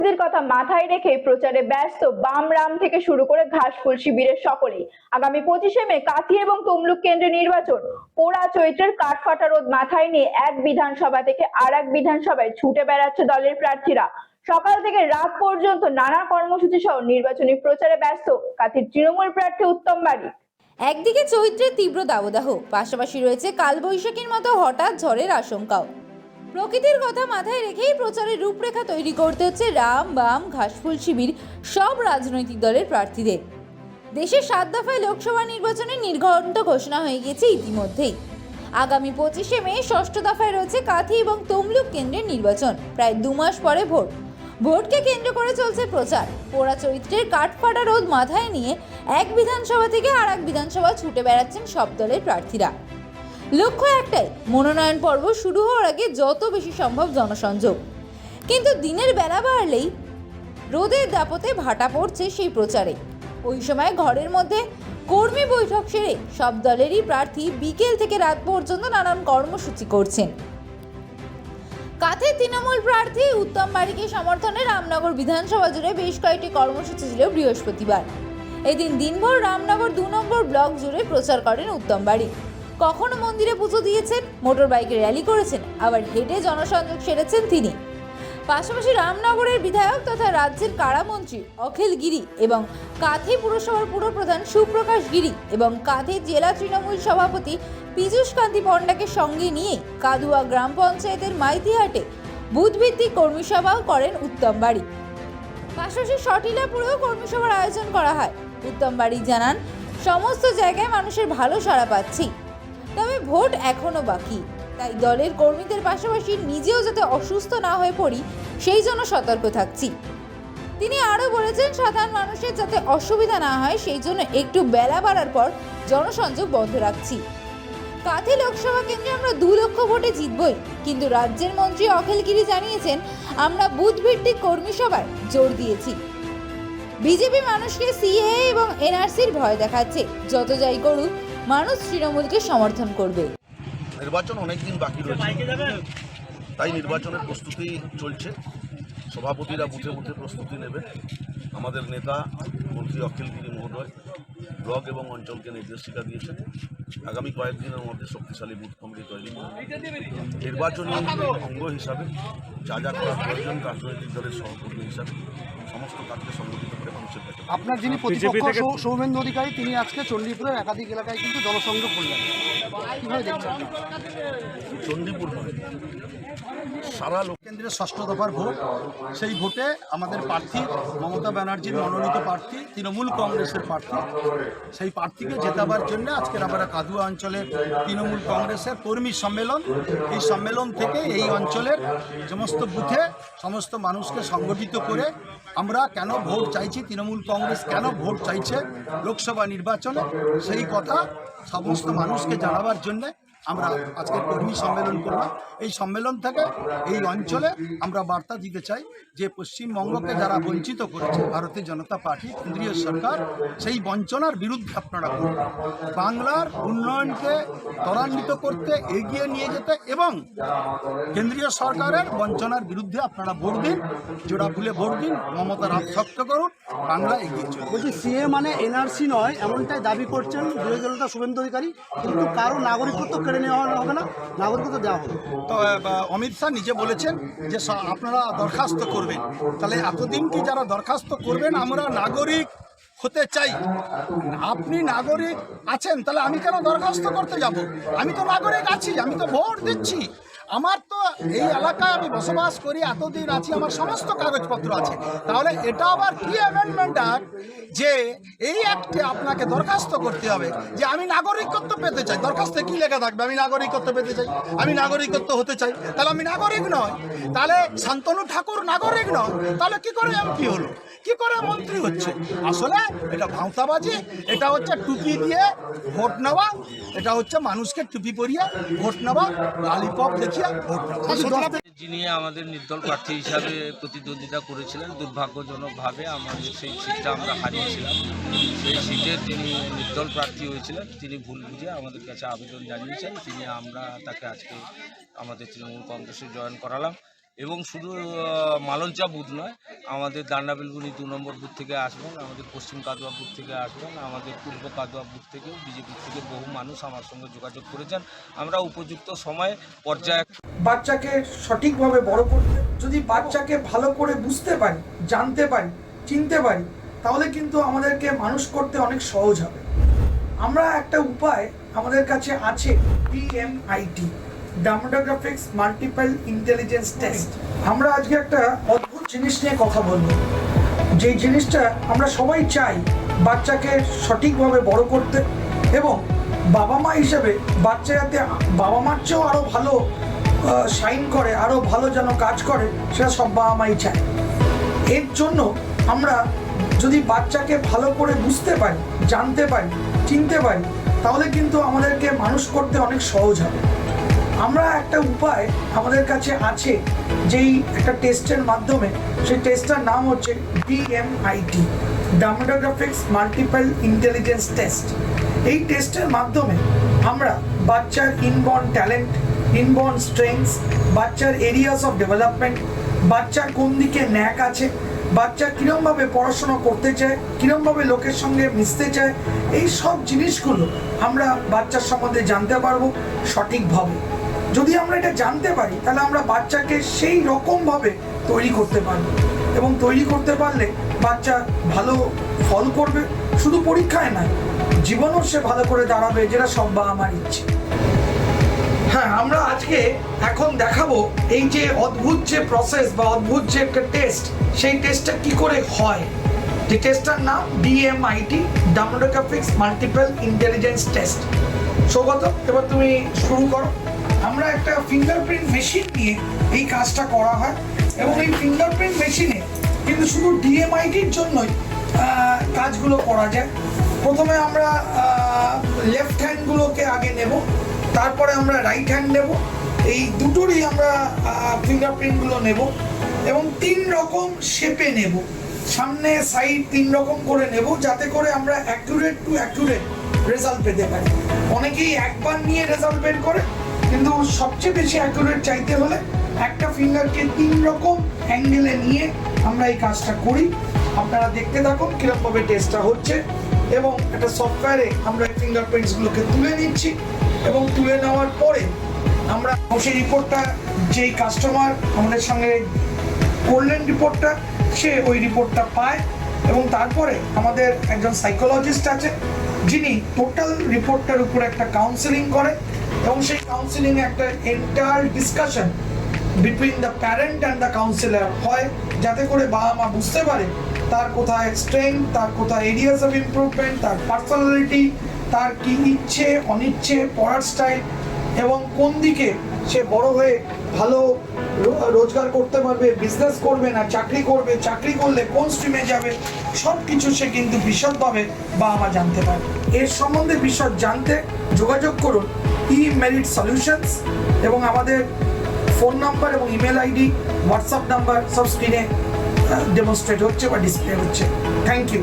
প্রকৃতির কথা মাথায় রেখে প্রচারে ব্যস্ত বাম রাম থেকে শুরু করে ঘাসফুল শিবিরের সকলেই। আগামী 25শে মে কাথি এবং তমলুক কেন্দ্রে নির্বাচন। পোড়া চৈত্রের কাঠফাটা রোদ মাথায় নিয়ে এক বিধানসভা থেকে আর এক বিধানসভায় ছুটে বেড়াচ্ছে দলের প্রার্থীরা। সকাল থেকে রাত পর্যন্ত নানা কর্মসূচি সহ নির্বাচনী প্রচারে ব্যস্ত কাথির তৃণমূল প্রার্থী উত্তম বারিক। একদিকে চৈত্রের তীব্র দাবদাহ, পাশাপাশি রয়েছে কালবৈশাখীর মতো হঠাৎ ঝড়ের আশঙ্কাও। প্রকৃতির কথা মাথায় রেখেই প্রচারের রূপরেখা তৈরি করতে হচ্ছে রাম বাম ঘাসফুল শিবির সব রাজনৈতিক দলের প্রার্থীদের। দেশের 7 দফায় লোকসভা নির্বাচনের নির্ঘণ্ট ঘোষণা হয়ে গেছে ইতিমধ্যেই। আগামী 25শে মে 6ষ্ঠ দফায় রয়েছে কাথি এবং তমলুক কেন্দ্রের নির্বাচন। প্রায় 2 মাস পরে ভোটকে কেন্দ্র করে চলছে প্রচার। পোড়া চৈত্রের কাঠফাটা রোদ মাথায় নিয়ে এক বিধানসভা থেকে আর এক বিধানসভা ছুটে বেড়াচ্ছেন সব দলের প্রার্থীরা। লক্ষ্য একটাই, মনোনয়ন পর্ব শুরু হওয়ার আগে যত বেশি সম্ভব জনসংযোগ। কিন্তু দিনের বেলা বাড়লেই রোদের দাপটে ভাটা পড়ছে সেই প্রচারে। ওই সময় ঘরের মধ্যে কর্মী বৈঠক সেরে সব দলেরই প্রার্থী বিকেল থেকে রাত পর্যন্ত নানান কর্মসূচি করছেন। কাথির তৃণমূল প্রার্থী উত্তম বারিকের সমর্থনে রামনগর বিধানসভা জুড়ে বেশ কয়েকটি কর্মসূচি ছিল বৃহস্পতিবার। এদিন দিনভর রামনগর 2 নম্বর ব্লক জুড়ে প্রচার করেন উত্তম বারিক। কখনো মন্দিরে পুজো দিয়েছেন, মোটর বাইকে র্যালি করেছেন, আবার হেঁটে জনসংযোগ সেরেছেন তিনি। পাশাপাশি রামনগরের বিধায়ক তথা রাজ্যের কারামন্ত্রী অখিল গিরি এবং কাথি পুরসভার পুরপ্রধান সুপ্রকাশ গিরি এবং কাথি জেলা তৃণমূল সভাপতি পীযূষ কান্তি পণ্ডাকে সঙ্গে নিয়ে কাদুয়া গ্রাম পঞ্চায়েতের মাইতিহাটে বুথভিত্তিক কর্মী সভাও করেন উত্তম বারিক। পাশাপাশি সটিলাপুরেও কর্মী সভার আয়োজন করা হয়। উত্তম বারিক জানান, সমস্ত জায়গায় মানুষের ভালো সাড়া পাচ্ছি, তবে ভোট এখনো বাকি, তাই দলের কর্মীদের পাশাপাশি নিজেও যাতে অসুস্থ না হয়ে পড়ি সেই জন্য সতর্ক থাকছি। তিনি আরও বলেছেন, সাধারণ মানুষের যাতে অসুবিধা না হয় সেই জন্য একটু বেলা বাড়ার পর জনসংযোগ বন্ধ রাখছি। কাথি লোকসভা কেন্দ্রে আমরা 2 লক্ষ ভোটে জিতবই, কিন্তু রাজ্যের মন্ত্রী অখিল গিরি জানিয়েছেন আমরা বুথ ভিত্তিক কর্মী সভায় জোর দিয়েছি। বিজেপি মানুষকে সিএএ এবং এনআরসির ভয় দেখাচ্ছে, যত যাই করুক মানুষ তৃণমূলকে সমর্থন করবে। নির্বাচন অনেকদিন বাকি রয়েছে, তাই নির্বাচনের প্রস্তুতি চলছে। সভাপতিরা বুথে বুথে প্রস্তুতি নেবে। আমাদের নেতা মন্ত্রী অখিল গিরি মহোদয় ব্লক এবং অঞ্চলকে নির্দেশিকা দিয়েছেন আগামী কয়েকদিনের মধ্যে শক্তিশালী বুথ কমিটি তৈরি করে নির্বাচনী অঙ্গ হিসাবে যা যা করার প্রয়োজন রাজনৈতিক দলের সহকর্মী হিসাবে সমস্ত কাজকে সংগঠিত করে মানুষের কাছে। আপনার যিনি প্রতিপক্ষ সৌমেন্দ্র অধিকারী, তিনি আজকে চণ্ডীপুরের একাধিক এলাকায় কিন্তু জনসংযোগ করলেন, কিভাবে দেখছেন? চণ্ডীপুর নয়, সারা লোক কেন্দ্রের 6ষ্ঠ দফার ভোট, সেই ভোটে আমাদের প্রার্থী মমতা ব্যানার্জির মনোনীত প্রার্থী, তৃণমূল কংগ্রেসের প্রার্থী, সেই প্রার্থীকে জেতাবার জন্য আজকের আমরা কাদুয়া অঞ্চলের তৃণমূল কংগ্রেসের কর্মী সম্মেলন, এই সম্মেলন থেকে এই অঞ্চলের সমস্ত বুথে সমস্ত মানুষকে সংগঠিত করে আমরা কেন ভোট চাইছি, তৃণমূল কংগ্রেস কেন ভোট চাইছে লোকসভা নির্বাচনে, সেই কথা সমস্ত মানুষকে জানাবার জন্যে আমরা আজকের কর্মী সম্মেলন করলাম। এই সম্মেলন থেকে এই অঞ্চলে আমরা বার্তা দিতে চাই যে পশ্চিমবঙ্গকে যারা বঞ্চিত করেছে ভারতীয় জনতা পার্টি, কেন্দ্রীয় সরকার, সেই বঞ্চনার বিরুদ্ধে আপনারা করুন। বাংলার উন্নয়নকে ত্বরান্বিত করতে, এগিয়ে নিয়ে যেতে এবং কেন্দ্রীয় সরকারের বঞ্চনার বিরুদ্ধে আপনারা ভোট দিন, জোড়া ফুলে ভোট দিন, মমতার হাত শক্ত করুন, বাংলা এগিয়ে চলুন। বলছি সিএ মানে এনআরসি নয়, এমনটাই দাবি করছেন বিরোধী দলনেতা শুভেন্দু অধিকারী, কিন্তু কারো নাগরিকত্ব কেড়ে নেওয়া হবে না, নাগরিকত্ব দেওয়া হবে। তো অমিত শাহ নিজে বলেছেন যে আপনারা দরখাস্ত করবেন, তাহলে এতদিন কি যারা দরখাস্ত করবেন আমরা নাগরিক হতে চাই, আপনি নাগরিক আছেন, তাহলে আমি কেন দরখাস্ত করতে যাব? আমি তো নাগরিক আছি, আমি তো ভোট দিচ্ছি, আমার তো এই এলাকায় আমি বসবাস করি, এতদিন আছি, আমার সমস্ত কাগজপত্র আছে। তাহলে এটা আবার কি অ্যামেন্ডমেন্ট অ্যাক্ট যে এই অ্যাক্টে আপনাকে দরখাস্ত করতে হবে যে আমি নাগরিকত্ব পেতে চাই? দরখাস্তে কি লেখা থাকবে? আমি নাগরিকত্ব পেতে চাই, আমি নাগরিকত্ব হতে চাই, তাহলে আমি নাগরিক নয়। তাহলে শান্তনু ঠাকুর নাগরিক নয়, তাহলে কি করে এমপি হলো, কি করে মন্ত্রী হচ্ছে? আসলে এটা ভাঁওতাবাজি, এটা হচ্ছে টুপি দিয়ে ভোট নেওয়া, এটা হচ্ছে মানুষকে টুপি পরিয়ে ভোট নেওয়া, লালিপপ দেখিয়ে ভোট নেওয়া। যিনি আমাদের নির্দল প্রার্থী হিসাবে প্রতিদ্বন্দ্বিতা করেছিলেন, দুর্ভাগ্যজনকভাবে আমাদের সেই সিটটা আমরা হারিয়েছিলাম। সেই সিটের তিনি নির্দল প্রার্থী হয়েছিলেন, তিনি ভুল বুঝে আমাদের কাছে আবেদন জানিয়েছেন, আমরা তাকে আজকে আমাদের তৃণমূল কংগ্রেসে জয়েন করালাম এবং শুধু মালঞ্চা বুথ নয়, আমাদের দান্ডাবেলগুনি 2 নম্বর বুথ থেকে আসবেন, আমাদের পশ্চিম কাদুয়া বুথ থেকে আসবেন, আমাদের পূর্ব কাদুয়া বুথ থেকেও বিজেপি থেকে বহু মানুষ আমার সঙ্গে যোগাযোগ করেছেন। আমরা উপযুক্ত সময়ে পর্যায়ে বাচ্চাকে সঠিকভাবে বড় করতে, যদি বাচ্চাকে ভালো করে বুঝতে পারি, জানতে পারি, চিনতে পারি, তাহলে কিন্তু আমাদেরকে মানুষ করতে অনেক সহজ হবে। আমরা একটা উপায় আমাদের কাছে আছে, DMIT, demographics multiple intelligence test. আমরা আজকে একটা অদ্ভুত জিনিস নিয়ে কথা বলবো, যেই জিনিসটা আমরা সবাই চাই বাচ্চাকে সঠিকভাবে বড় করতে, এবং বাবা মা হিসেবে বাচ্চা যাতে বাবা মার চেয়েও আরও ভালো শাইন করে, আরও ভালো যেন কাজ করে, সেটা সব বাবা মাই চায়। এর জন্য আমরা যদি বাচ্চাকে ভালো করে বুঝতে পারি, জানতে পারি, চিনতে পারি, তাহলে কিন্তু আমাদেরকে মানুষ করতে অনেক সহজ হবে। আমরা একটা উপায় আমাদের কাছে আছে, যেই একটা টেস্টের মাধ্যমে, সেই টেস্টটার নাম হচ্ছে DMIT, demographics multiple intelligence test. এই টেস্টের মাধ্যমে আমরা বাচ্চার ইনবর্ন ট্যালেন্ট, ইনবর্ন স্ট্রেংথস, বাচ্চার এরিয়াস অফ ডেভেলপমেন্ট, বাচ্চার কোন দিকে ন্যাক আছে, বাচ্চা কীরমভাবে পড়াশোনা করতে চায়, কীরমভাবে লোকের সঙ্গে মিশতে চায়, এই সব জিনিসগুলো আমরা বাচ্চার সম্বন্ধে জানতে পারবো সঠিকভাবে। যদি আমরা এটা জানতে পারি, তাহলে আমরা বাচ্চাকে সেই রকমভাবে তৈরি করতে পারবো, এবং তৈরি করতে পারলে বাচ্চা ভালো ফল করবে, শুধু পরীক্ষায় নয়, জীবনেও সে ভালো করে দাঁড়াবে, যেটা সব বাবা মার ইচ্ছে। হ্যাঁ, আমরা আজকে এখন দেখাবো এই যে অদ্ভুত যে প্রসেস বা অদ্ভুত যে একটা টেস্ট, সেই টেস্টটা কি করে হয়। যে টেস্টটার নাম DMIT, demographics multiple intelligence test. Saugata, এবার তুমি শুরু করো। আমরা একটা ফিঙ্গারপ্রিন্ট মেশিন নিয়ে এই কাজটা করা হয়, এবং এই ফিঙ্গারপ্রিন্ট মেশিনে কিন্তু শুধু DMITর জন্যই কাজগুলো করা যায়। প্রথমে আমরা লেফট হ্যান্ডগুলোকে আগে নেব, তারপরে আমরা রাইট হ্যান্ড নেব, এই দুটোরই আমরা ফিঙ্গারপ্রিন্টগুলো নেব, এবং 3 রকম শেপে নেব, সামনে সাইড 3 রকম করে নেব, যাতে করে আমরা অ্যাকুরেট টু অ্যাকুরেট রেজাল্ট পেতে পারি। অনেকেই একবার নিয়ে রেজাল্ট বের করে, কিন্তু সবচেয়ে বেশি অ্যাকুরেট চাইতে হলে একটা ফিঙ্গারকে 3 রকম অ্যাঙ্গেলে নিয়ে আমরা এই কাজটা করি। আপনারা দেখতে থাকুন কীরকমভাবে টেস্টটা হচ্ছে, এবং একটা সফটওয়্যারে আমরা এই ফিঙ্গারপ্রিন্টসগুলোকে তুলে নিচ্ছি, এবং তুলে নেওয়ার পরে আমরা সেই রিপোর্টটা, যেই কাস্টমার আমাদের সঙ্গে করলেন রিপোর্টটা, সে ওই রিপোর্টটা পায়, এবং তারপরে আমাদের একজন সাইকোলজিস্ট আছে, যিনি টোটাল রিপোর্টটার উপরে একটা কাউন্সেলিং করে, এবং সেই কাউন্সেলিংয়ে একটা entire discussion between the parent and the councillor হয়, যাতে করে বাবা মা বুঝতে পারে তার কোথায় স্ট্রেংথ, তার কোথায় এরিয়াস অফ ইমপ্রুভমেন্ট, তার পার্সোনালিটি, তার কি ইচ্ছে অনিচ্ছে, পড়ার স্টাইল, এবং কোন দিকে সে বড় হয়ে ভালো রোজগার করতে পারবে, বিজনেস করবে না চাকরি করবে, চাকরি করলে কোন স্ট্রিমে যাবে, সব কিছু সে কিন্তু বিশদভাবে বাবা মা জানতে পারে। এর সম্বন্ধে বিশদ জানতে যোগাযোগ করুন eMerit Solutions, এবং আমাদের ফোন নাম্বার এবং ইমেল আইডি, হোয়াটসঅ্যাপ নাম্বার সব স্ক্রিনে ডেমনস্ট্রেট হচ্ছে বা ডিসপ্লে হচ্ছে। Thank you.